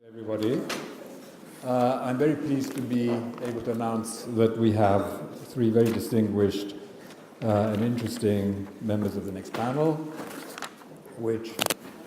Everybody. I'm very pleased to be able to announce that we have three very distinguished and interesting members of the next panel, which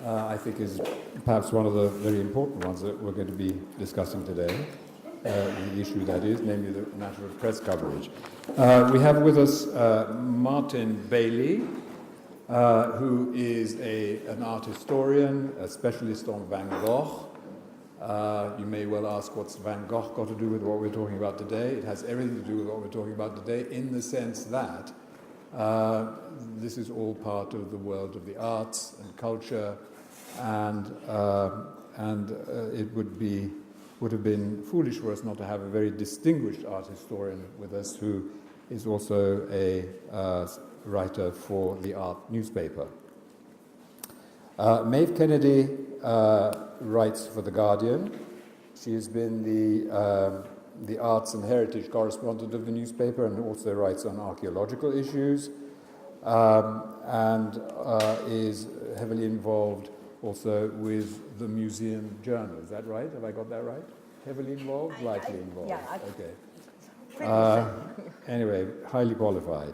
I think is perhaps one of the very important ones that we're going to be discussing today, the issue that is, namely the matter of press coverage. We have with us Martin Bailey, who is an art historian, a specialist on Van Gogh. You may well ask, what's Van Gogh got to do with what we're talking about today? It has everything to do with what we're talking about today, in the sense that this is all part of the world of the arts and culture, and it would have been foolish for us not to have a very distinguished art historian with us, who is also a writer for the art newspaper. Maev Kennedy writes for The Guardian. She has been the arts and heritage correspondent of the newspaper and also writes on archaeological issues, and is heavily involved also with the museum journal. Is that right? Have I got that right? Heavily involved? Lightly involved? Yeah. Okay. Anyway, highly qualified.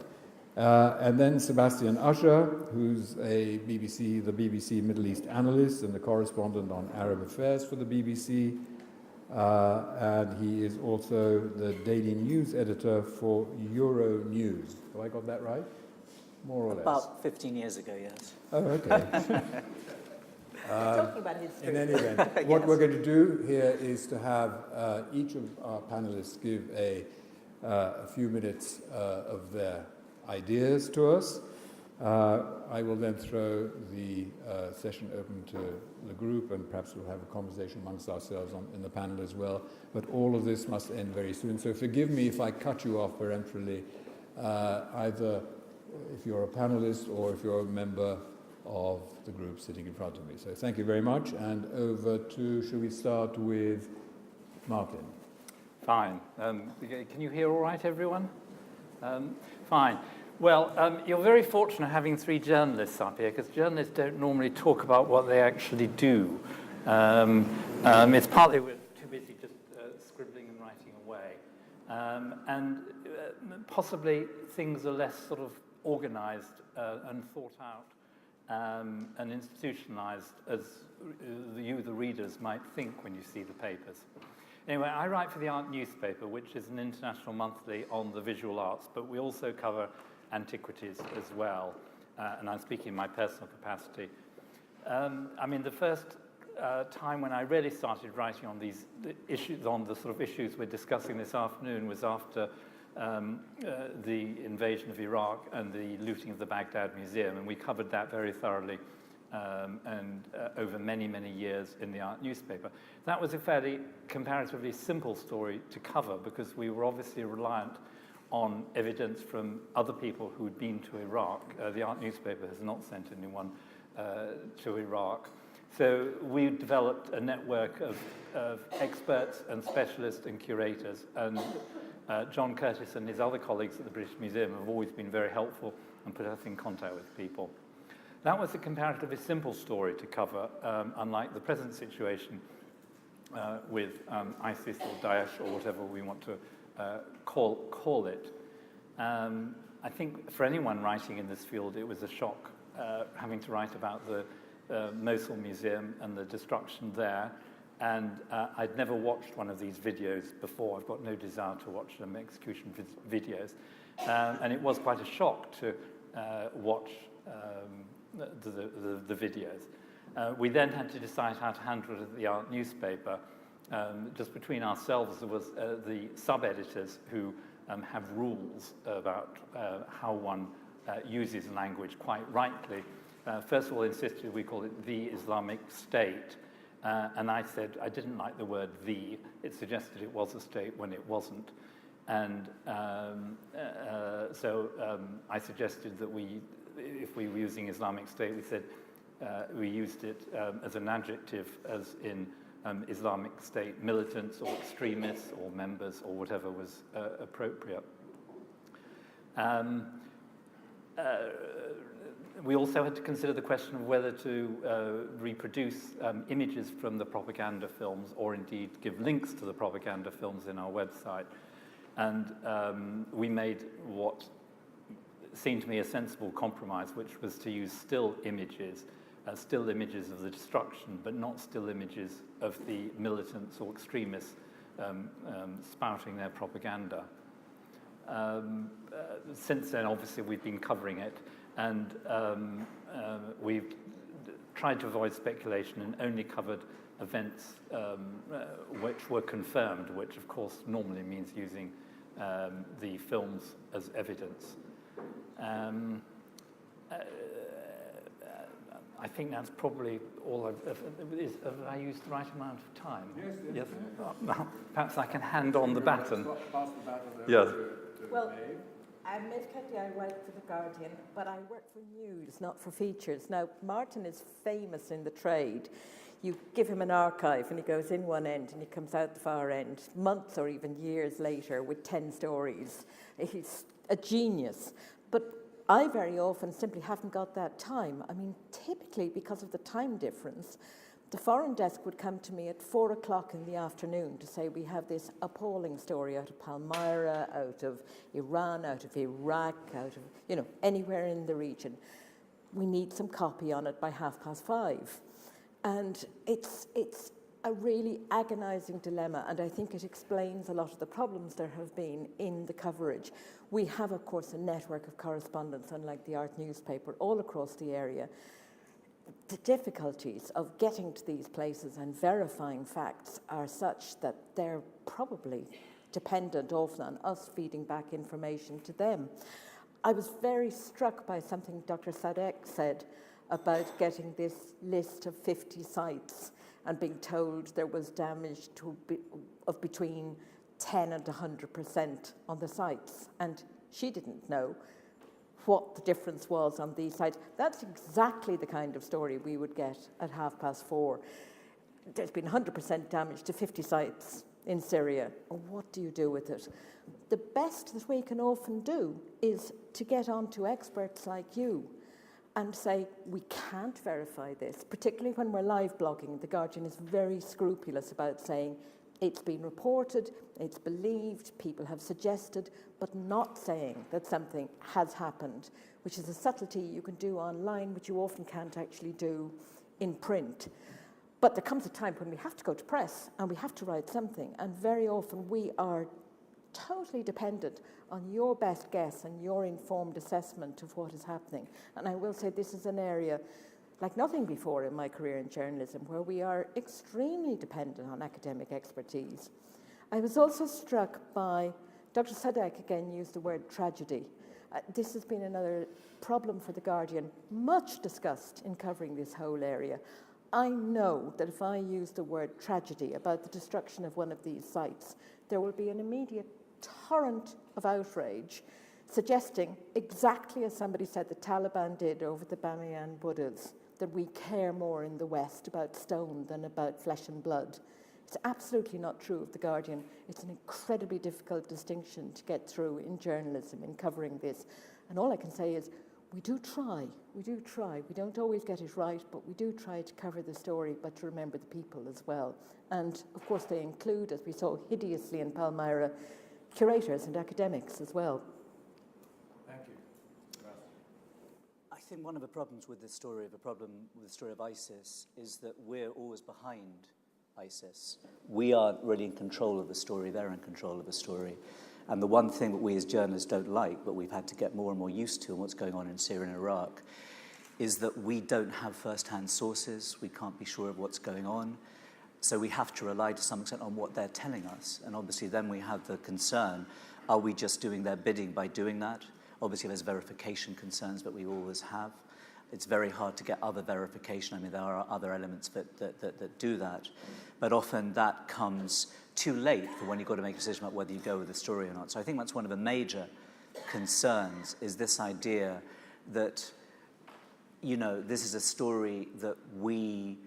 And then Sebastian Usher, who's the BBC Middle East analyst and the correspondent on Arab affairs for the BBC. And he is also the daily news editor for Euro News. Have I got that right? More or less. About 15 years ago, yes. Oh, okay. Talking about history. In any event, what we're going to do here is to have each of our panelists give a few minutes of their ideas to us. I will then throw the session open to the group, and perhaps we'll have a conversation amongst ourselves in the panel as well. But all of this must end very soon. So forgive me if I cut you off peremptorily, either if you're a panelist or if you're a member of the group sitting in front of me. So thank you very much. And over to, shall we start with Martin? Fine. Can you hear all right, everyone? Fine. Well, you're very fortunate having three journalists up here, because journalists don't normally talk about what they actually do. It's partly we're too busy just scribbling and writing away. And possibly things are less sort of organized and thought out and institutionalized as you, the readers, might think when you see the papers. Anyway, I write for the Art newspaper, which is an international monthly on the visual arts, but we also cover antiquities as well, and I'm speaking in my personal capacity. I mean, the first time when I really started writing on these issues, on the sort of issues we're discussing this afternoon, was after the invasion of Iraq and the looting of the Baghdad Museum, and we covered that very thoroughly and over many, many years in the Art newspaper. That was a fairly comparatively simple story to cover, because we were obviously reliant on evidence from other people who'd been to Iraq. The Art newspaper has not sent anyone to Iraq. So we developed a network of experts and specialists and curators, and John Curtis and his other colleagues at the British Museum have always been very helpful and put us in contact with people. That was a comparatively simple story to cover, unlike the present situation with ISIS or Daesh or whatever we want to call it. I think for anyone writing in this field, it was a shock having to write about the Mosul Museum and the destruction there. And I'd never watched one of these videos before. I've got no desire to watch them, execution videos. And it was quite a shock to watch the videos. We then had to decide how to handle it at the Art newspaper. Just between ourselves, there was the sub-editors who have rules about how one uses language, quite rightly. First of all, insisted we call it the Islamic State. And I said I didn't like the word the. It suggested it was a state when it wasn't. And so I suggested that if we were using Islamic State, we said we used it as an adjective, as in Islamic State militants or extremists or members or whatever was appropriate. we also had to consider the question of whether to reproduce images from the propaganda films or indeed give links to the propaganda films in our website. And we made what seemed to me a sensible compromise, which was to use still images of the destruction, but not still images of the militants or extremists spouting their propaganda. Since then, obviously, we've been covering it, and we've tried to avoid speculation and only covered events which were confirmed, which, of course, normally means using the films as evidence. I think that's probably all have I used the right amount of time? Yes. Perhaps I can hand on the baton. Yes. Well, I'm Maev Kennedy. I write for The Guardian, but I work for news, not for features. Now, Martin is famous in the trade. You give him an archive and he goes in one end and he comes out the far end, months or even years later with 10 stories. He's a genius. But I very often simply haven't got that time. I mean, typically because of the time difference, the foreign desk would come to me at 4 o'clock in the afternoon to say we have this appalling story out of Palmyra, out of Iran, out of Iraq, out of, anywhere in the region. We need some copy on it by 5:30. And it's a really agonizing dilemma, and I think it explains a lot of the problems there have been in the coverage. We have, of course, a network of correspondents, unlike the Art newspaper, all across the area. The difficulties of getting to these places and verifying facts are such that they're probably dependent often on us feeding back information to them. I was very struck by something Dr. Sadek said about getting this list of 50 sites and being told there was damage of between 10 and 100% on the sites. And she didn't know what the difference was on these sites. That's exactly the kind of story we would get at 4:30. There's been 100% damage to 50 sites in Syria. What do you do with it? The best that we can often do is to get on to experts like you and say, we can't verify this, particularly when we're live blogging. The Guardian is very scrupulous about saying it's been reported, it's believed, people have suggested, but not saying that something has happened, which is a subtlety you can do online, which you often can't actually do in print. But there comes a time when we have to go to press and we have to write something, and very often we are totally dependent on your best guess and your informed assessment of what is happening. And I will say this is an area like nothing before in my career in journalism, where we are extremely dependent on academic expertise. I was also struck by, Dr. Sadek again used the word tragedy. This has been another problem for The Guardian, much discussed in covering this whole area. I know that if I use the word tragedy about the destruction of one of these sites, there will be an immediate torrent of outrage, suggesting exactly as somebody said the Taliban did over the Bamiyan Buddhas, that we care more in the West about stone than about flesh and blood. It's absolutely not true of The Guardian. It's an incredibly difficult distinction to get through in journalism in covering this. And all I can say is we do try. We don't always get it right, but we do try to cover the story, but to remember the people as well. And of course they include, as we saw hideously in Palmyra, curators and academics as well. Thank you. I think one of the problems with this story, the story of ISIS, is that we're always behind ISIS. We aren't really in control of the story, they're in control of the story. And the one thing that we as journalists don't like, but we've had to get more and more used to in what's going on in Syria and Iraq, is that we don't have first-hand sources, we can't be sure of what's going on. So we have to rely to some extent on what they're telling us. And obviously then we have the concern, are we just doing their bidding by doing that? Obviously there's verification concerns that we always have. It's very hard to get other verification. I mean, there are other elements that do that. But often that comes too late for when you've got to make a decision about whether you go with the story or not. So I think that's one of the major concerns, is this idea that, this is a story that we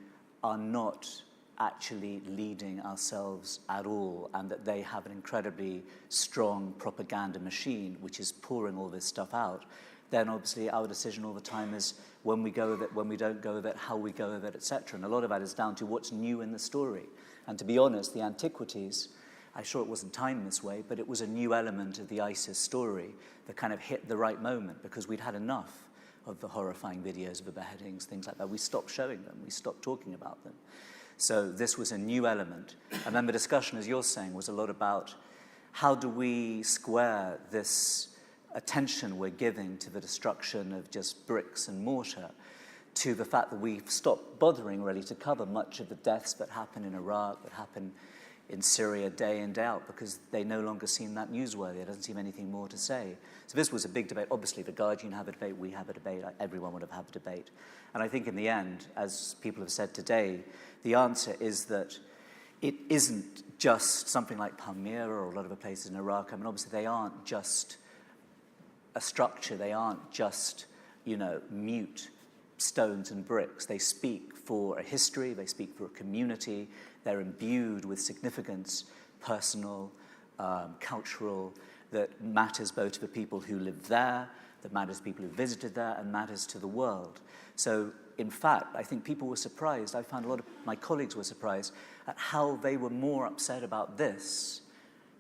are not actually leading ourselves at all, and that they have an incredibly strong propaganda machine which is pouring all this stuff out. then obviously our decision all the time is when we go with it, when we don't go with it, how we go with it, etc. And a lot of that is down to what's new in the story. And to be honest, the antiquities, I'm sure it wasn't timed this way, but it was a new element of the ISIS story that kind of hit the right moment because we'd had enough of the horrifying videos of the beheadings, things like that. We stopped showing them. We stopped talking about them. So this was a new element. And then the discussion, as you're saying, was a lot about how do we square this attention we're giving to the destruction of just bricks and mortar to the fact that we've stopped bothering really to cover much of the deaths that happen in Iraq, that happen in Syria day in, day out, because they no longer seem that newsworthy. There doesn't seem anything more to say. So this was a big debate. Obviously, The Guardian have a debate, we have a debate, everyone would have had a debate. And I think in the end, as people have said today, the answer is that it isn't just something like Palmyra or a lot of the places in Iraq. I mean, obviously, they aren't just a structure. They aren't just, mute stones and bricks. They speak for a history. They speak for a community. They're imbued with significance, personal, cultural, that matters both to the people who live there, that matters to people who visited there, and matters to the world. So, in fact, I think people were surprised. I found a lot of my colleagues were surprised at how they were more upset about this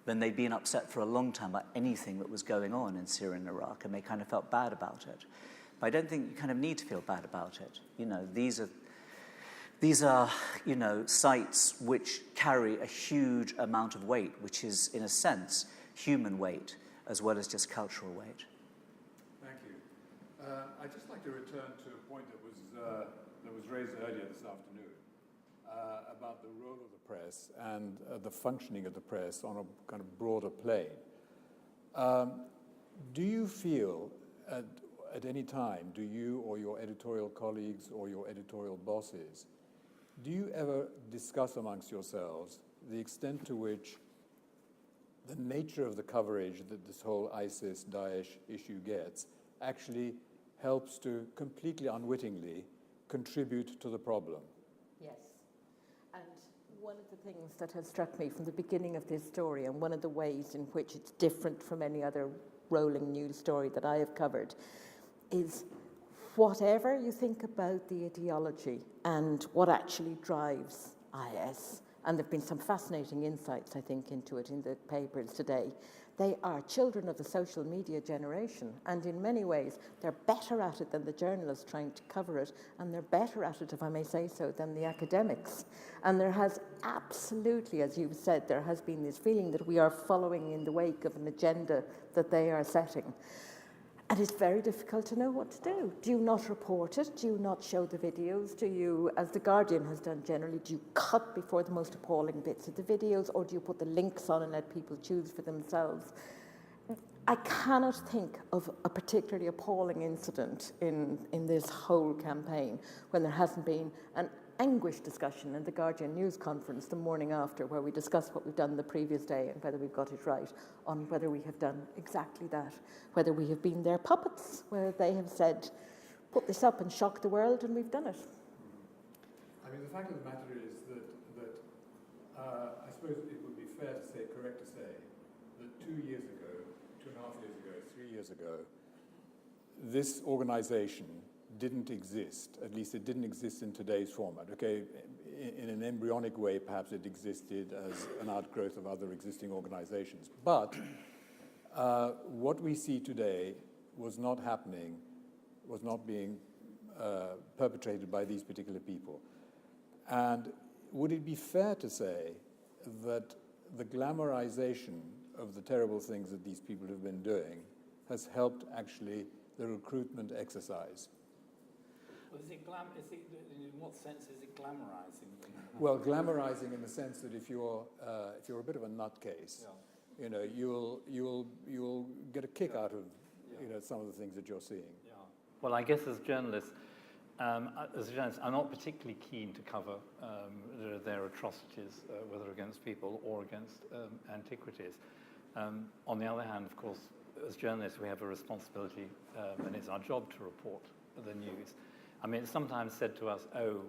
than they'd been upset for a long time about anything that was going on in Syria and Iraq, and they kind of felt bad about it. But I don't think you kind of need to feel bad about it. These are, sites which carry a huge amount of weight, which is, in a sense, human weight as well as just cultural weight. Thank you. I'd just like to return to a point that was raised earlier this afternoon about the role of the press and the functioning of the press on a kind of broader plane. Do you feel at any time, do you or your editorial colleagues or your editorial bosses, do you ever discuss amongst yourselves the extent to which the nature of the coverage that this whole ISIS-Daesh issue gets actually helps to completely unwittingly contribute to the problem? Yes. And one of the things that has struck me from the beginning of this story, and one of the ways in which it's different from any other rolling news story that I have covered, is whatever you think about the ideology and what actually drives IS, and there have been some fascinating insights, I think, into it in the papers today, they are children of the social media generation, and in many ways they're better at it than the journalists trying to cover it, and they're better at it, if I may say so, than the academics. And there has absolutely, as you've said, there has been this feeling that we are following in the wake of an agenda that they are setting. And it's very difficult to know what to do. Do you not report it? Do you not show the videos? Do you, as The Guardian has done generally, do you cut before the most appalling bits of the videos, or do you put the links on and let people choose for themselves? I cannot think of a particularly appalling incident in this whole campaign when there hasn't been an anguished discussion in the Guardian news conference the morning after, where we discussed what we've done the previous day and whether we've got it right, on whether we have done exactly that, whether we have been their puppets, where they have said, put this up and shock the world, and we've done it. I mean, the fact of the matter is that I suppose it would be fair to say, correct to say, that 2 years ago, 2.5 years ago, 3 years ago, this organization didn't exist. At least it didn't exist in today's format. Okay, in an embryonic way, perhaps it existed as an outgrowth of other existing organizations. But what we see today was not happening, was not being perpetrated by these particular people. And would it be fair to say that the glamorization of the terrible things that these people have been doing has helped actually the recruitment exercise? Well, in what sense is it glamorizing? Well, glamorizing in the sense that if you're a bit of a nutcase, you'll get a kick out of some of the things that you're seeing. Yeah. Well, I guess as journalists, I'm not particularly keen to cover their atrocities, whether against people or against antiquities. On the other hand, of course, as journalists, we have a responsibility, and it's our job to report the news. I mean, it's sometimes said to us, do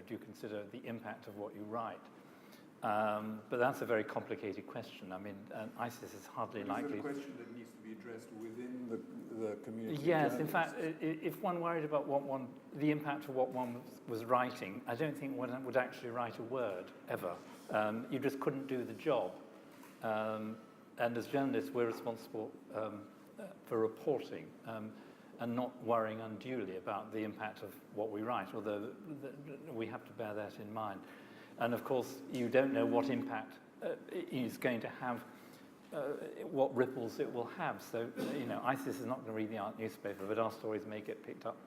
you consider the impact of what you write? But that's a very complicated question. I mean, ISIS is hardly likely... Is it a question that needs to be addressed within the community? Yes, in fact, if one worried about the impact of what one was writing, I don't think one would actually write a word, ever. You just couldn't do the job. And as journalists, we're responsible for reporting and not worrying unduly about the impact of what we write, although we have to bear that in mind. And of course, you don't know what impact is going to have, what ripples it will have. So, ISIS is not going to read the art newspaper, but our stories may get picked up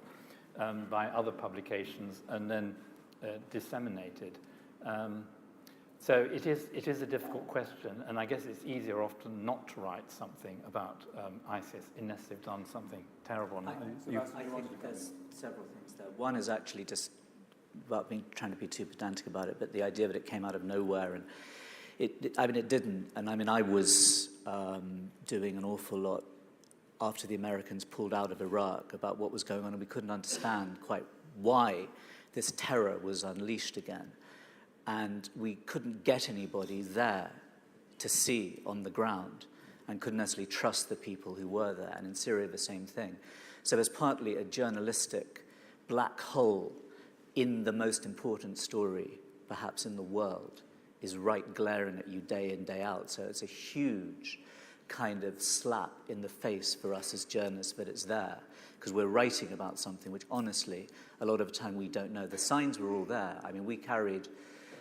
by other publications and then disseminated. So it is a difficult question, and I guess it's easier often not to write something about ISIS unless they've done something terrible. I think there's several things there. One is actually just about trying to be too pedantic about it, but the idea that it came out of nowhere, and it didn't. And I mean, I was doing an awful lot after the Americans pulled out of Iraq about what was going on, and we couldn't understand quite why this terror was unleashed again. And we couldn't get anybody there to see on the ground and couldn't necessarily trust the people who were there. And in Syria, the same thing. So there's partly a journalistic black hole in the most important story, perhaps in the world, is right glaring at you day in, day out. So it's a huge kind of slap in the face for us as journalists that it's there, because we're writing about something which, honestly, a lot of the time we don't know. The signs were all there. I mean, we carried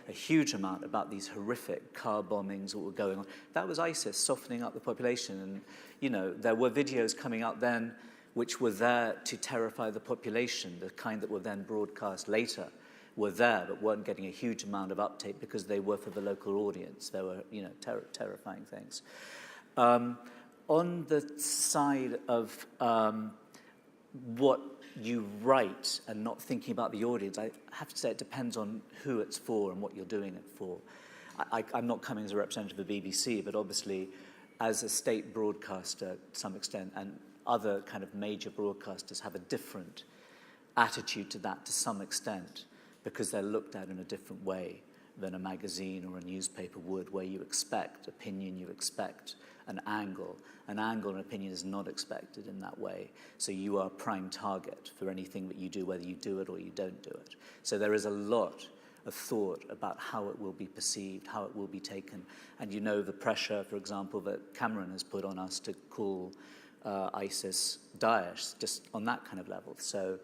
a huge amount about these horrific car bombings that were going on. That was ISIS softening up the population. And, there were videos coming out then which were there to terrify the population, the kind that were then broadcast later were there but weren't getting a huge amount of uptake because they were for the local audience. They were, terrifying things. On the side of what you write and not thinking about the audience, I have to say it depends on who it's for and what you're doing it for. I'm not coming as a representative of the BBC, but obviously as a state broadcaster to some extent, and other kind of major broadcasters have a different attitude to that to some extent, because they're looked at in a different way than a magazine or a newspaper would, where you expect opinion, you expect an angle. An angle and opinion is not expected in that way. So you are a prime target for anything that you do, whether you do it or you don't do it. So there is a lot of thought about how it will be perceived, how it will be taken. And the pressure, for example, that Cameron has put on us to call ISIS Daesh, just on that kind of level. So,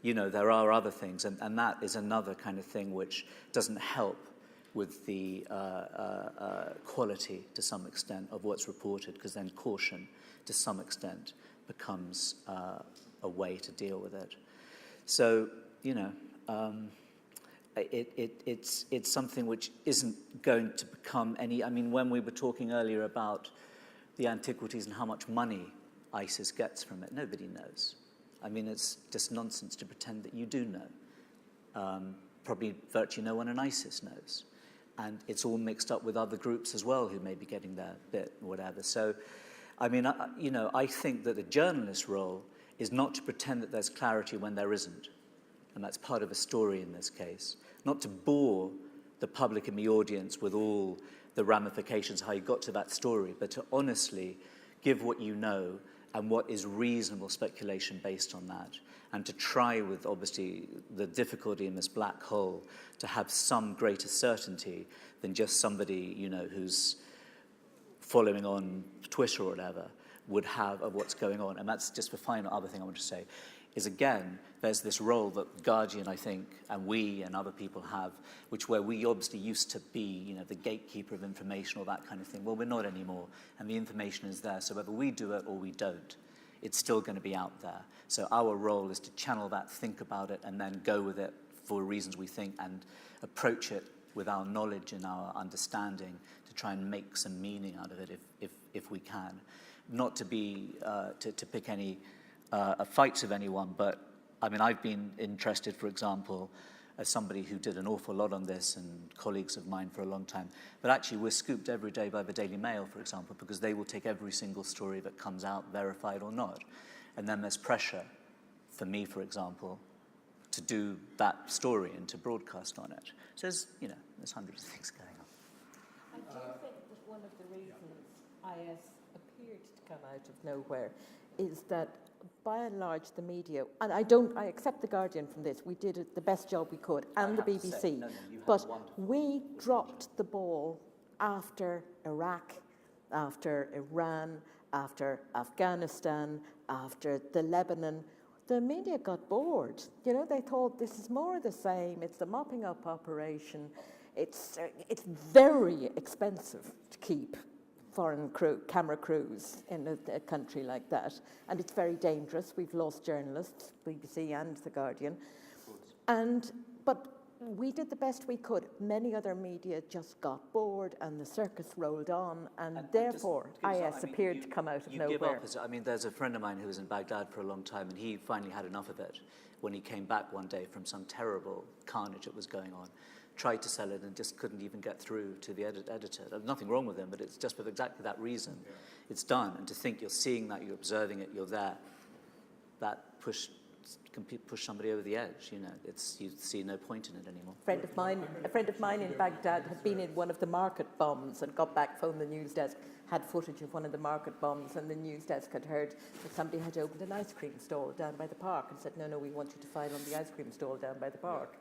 there are other things, and that is another kind of thing which doesn't help with the quality, to some extent, of what's reported, because then caution, to some extent, becomes a way to deal with it. So, it's something which isn't going to become any... I mean, when we were talking earlier about the antiquities and how much money ISIS gets from it, nobody knows. I mean, it's just nonsense to pretend that you do know. Probably virtually no one in ISIS knows. And it's all mixed up with other groups as well who may be getting their bit or whatever. So, I mean, I think that the journalist's role is not to pretend that there's clarity when there isn't. And that's part of a story in this case. Not to bore the public and the audience with all the ramifications, how you got to that story, but to honestly give what you know and what is reasonable speculation based on that, and to try, with obviously the difficulty in this black hole, to have some greater certainty than just somebody, who's following on Twitter or whatever would have of what's going on. And that's just the final other thing I want to say, is again, there's this role that Guardian, I think, and we and other people have, where we obviously used to be, the gatekeeper of information or that kind of thing. Well, we're not anymore, and the information is there. So whether we do it or we don't, it's still going to be out there. So our role is to channel that, think about it, and then go with it for reasons we think, and approach it with our knowledge and our understanding to try and make some meaning out of it if we can. Not to be, to pick any fights of anyone, but I mean, I've been interested, for example, as somebody who did an awful lot on this, and colleagues of mine for a long time, but actually we're scooped every day by the Daily Mail, for example, because they will take every single story that comes out, verified or not. And then there's pressure for me, for example, to do that story and to broadcast on it. So there's hundreds of things going on. do think that one of the reasons IS appeared to come out of nowhere is that, by and large, the media, and I accept The Guardian from this, we did the best job we could, and the BBC, but we dropped the ball after Iraq, after Iran, after Afghanistan, after the Lebanon. The media got bored. You know, they thought this is more of the same. It's the mopping up operation. It's very expensive to keep foreign camera crews in a country like that, and it's very dangerous. We've lost journalists, BBC and The Guardian, but we did the best we could. Many other media just got bored, and the circus rolled on, and therefore IS appeared to come out of nowhere. I mean, there's a friend of mine who was in Baghdad for a long time, and he finally had enough of it when he came back one day from some terrible carnage that was going on. Tried to sell it and just couldn't even get through to the editor. There's nothing wrong with him, but it's just for exactly that reason. Yeah. It's done, and to think you're seeing that, you're observing it, you're there, that can push somebody over the edge. You know, you see no point in it anymore. A friend of mine in Baghdad had been in one of the market bombs and got back, phoned the news desk, had footage of one of the market bombs, and the news desk had heard that somebody had opened an ice cream stall down by the park and said, no, we want you to file on the ice cream stall down by the park.